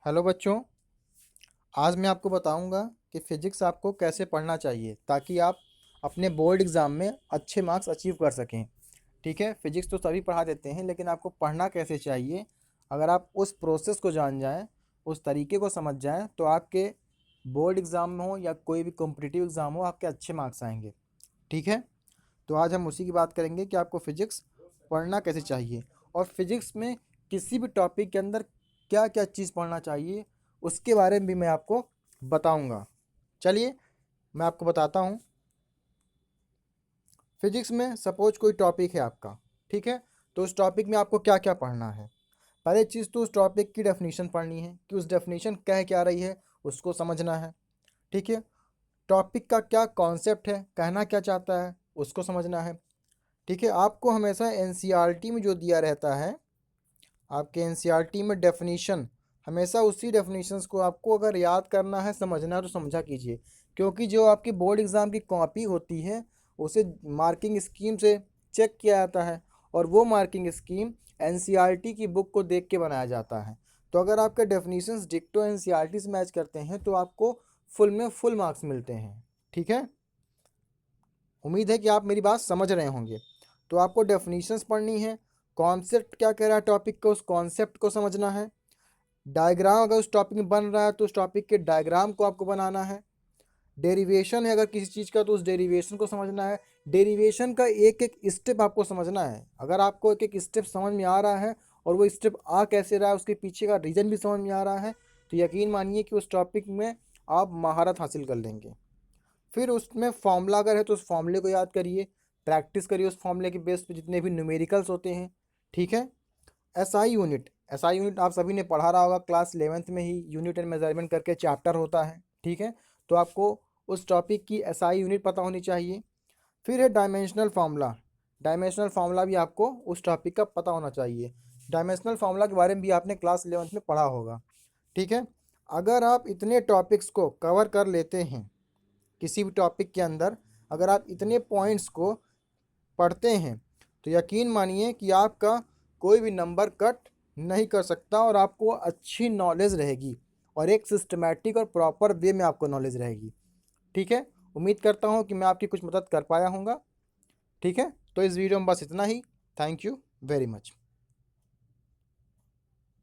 Hello बच्चों। आज मैं आपको बताऊंगा कि फ़िज़िक्स आपको कैसे पढ़ना चाहिए ताकि आप अपने बोर्ड एग्ज़ाम में अच्छे मार्क्स अचीव कर सकें। ठीक है, फ़िज़िक्स तो सभी पढ़ा देते हैं लेकिन आपको पढ़ना कैसे चाहिए, अगर आप उस प्रोसेस को जान जाएं, उस तरीके को समझ जाएं, तो आपके बोर्ड एग्ज़ाम में हो या कोई भी कॉम्पिटिटिव एग्ज़ाम हो, आपके अच्छे मार्क्स आएंगे। ठीक है, तो आज हम उसी की बात करेंगे कि आपको फ़िज़िक्स पढ़ना कैसे चाहिए और फ़िज़िक्स में किसी भी टॉपिक के अंदर क्या क्या चीज़ पढ़ना चाहिए, उसके बारे में भी मैं आपको बताऊंगा। चलिए मैं आपको बताता हूँ। फ़िज़िक्स में सपोज कोई टॉपिक है आपका, ठीक है, तो उस टॉपिक में आपको क्या क्या पढ़ना है। पहले चीज़ तो उस टॉपिक की डेफिनेशन पढ़नी है कि उस डेफिनेशन कह क्या रही है, उसको समझना है। ठीक है, टॉपिक का क्या कॉन्सेप्ट है, कहना क्या चाहता है, उसको समझना है। ठीक है, आपको हमेशा एनसीईआरटी में जो दिया रहता है, आपके एनसीईआरटी में डेफिनेशन, हमेशा उसी डेफिनेशंस को आपको अगर याद करना है, समझना है तो समझा कीजिए। क्योंकि जो आपकी बोर्ड एग्ज़ाम की कॉपी होती है, उसे मार्किंग स्कीम से चेक किया जाता है और वो मार्किंग स्कीम एनसीईआरटी की बुक को देख के बनाया जाता है। तो अगर आपके डेफिनेशंस डिक्टो एनसीईआरटी से मैच करते हैं तो आपको फुल में फुल मार्क्स मिलते हैं। ठीक है, उम्मीद है कि आप मेरी बात समझ रहे होंगे। तो आपको डेफिनेशंस पढ़नी है, कॉन्सेप्ट क्या कह रहा है टॉपिक का, उस कॉन्सेप्ट को समझना है। डायग्राम अगर उस टॉपिक में बन रहा है तो उस टॉपिक के डायग्राम को आपको बनाना है। डेरिवेशन है अगर किसी चीज़ का तो उस डेरिवेशन को समझना है। डेरिवेशन का एक एक स्टेप आपको समझना है। अगर आपको एक एक स्टेप समझ में आ रहा है और वो स्टेप आ कैसे रहा है, उसके पीछे का रीज़न भी समझ में आ रहा है, तो यकीन मानिए कि उस टॉपिक में आप महारत हासिल कर लेंगे। फिर उसमें फॉर्मूला अगर है तो उस फॉर्मूले को याद करिए, प्रैक्टिस करिए उस फॉर्मूले के बेस पे जितने भी न्यूमेरिकल्स होते हैं। ठीक है, एसआई यूनिट आप सभी ने पढ़ा रहा होगा, क्लास 11th में ही यूनिट एंड मेजरमेंट करके चैप्टर होता है। ठीक है, तो आपको उस टॉपिक की एसआई यूनिट पता होनी चाहिए। फिर है डायमेंशनल फार्मूला। डायमेंशनल फार्मूला भी आपको उस टॉपिक का पता होना चाहिए। डायमेंशनल फार्मूला के बारे में भी आपने क्लास 11th में पढ़ा होगा। ठीक है, अगर आप इतने टॉपिक्स को कवर कर लेते हैं किसी भी टॉपिक के अंदर, अगर आप इतने पॉइंट्स को पढ़ते हैं, तो यकीन मानिए कि आपका कोई भी नंबर कट नहीं कर सकता और आपको अच्छी नॉलेज रहेगी और एक सिस्टमैटिक और प्रॉपर वे में आपको नॉलेज रहेगी। ठीक है, उम्मीद करता हूँ कि मैं आपकी कुछ मदद कर पाया हूँगा। ठीक है, तो इस वीडियो में बस इतना ही। Thank you very much.